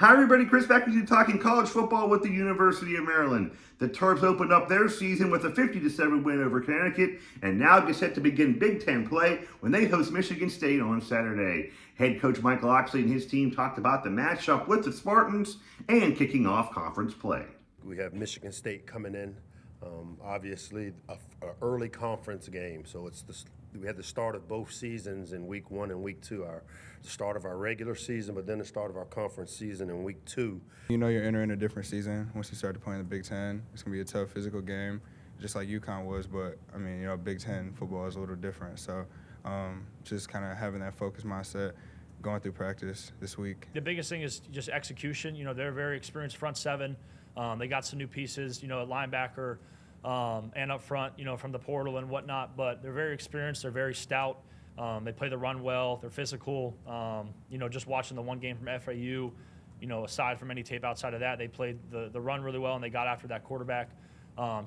Hi everybody, Chris back with you talking college football with the University of Maryland. The Terps opened up their season with a 50-7 win over Connecticut and now get set to begin Big Ten play when they host Michigan State on Saturday. Head coach Michael Oxley and his team talked about the matchup with the Spartans and kicking off conference play. We have Michigan State coming in, obviously a early conference game. So we had the start of both seasons in week 1 and week 2. The start of our regular season, but then the start of our conference season in week 2. You know you're entering a different season once you start to play in the Big Ten. It's going to be a tough physical game, just like UConn was, but, I mean, Big Ten football is a little different. So just kind of having that focused mindset going through practice this week. The biggest thing is just execution. They're a very experienced front seven. They got some new pieces, at linebacker and up front, from the portal and whatnot, but they're very experienced. They're very stout. They play the run well. They're physical. Just watching the one game from FAU, aside from any tape outside of that, they played the run really well and they got after that quarterback. I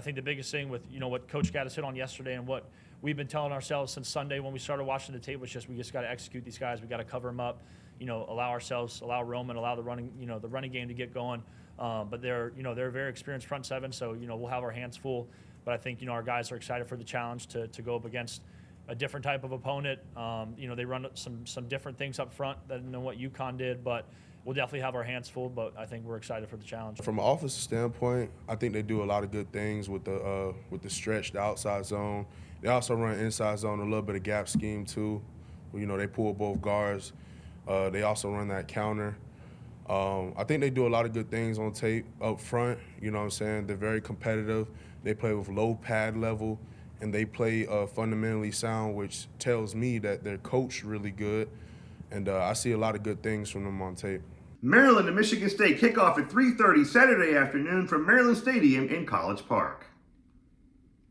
think the biggest thing with, what Coach got us hit on yesterday and what we've been telling ourselves since Sunday when we started watching the tape was we just got to execute these guys. We got to cover them up, allow Roman, allow the running game to get going. But they're a very experienced front seven, so, we'll have our hands full. But I think, our guys are excited for the challenge to go up against a different type of opponent. They run some different things up front than what UConn did, but we'll definitely have our hands full, but I think we're excited for the challenge. From an offensive standpoint, I think they do a lot of good things with the stretch, the outside zone. They also run inside zone, a little bit of gap scheme too. They pull both guards. They also run that counter. I think they do a lot of good things on tape up front. They're very competitive. They play with low pad level, and they play fundamentally sound, which tells me that they're coached really good. And I see a lot of good things from them on tape. Maryland and Michigan State kickoff at 3:30 Saturday afternoon from Maryland Stadium in College Park.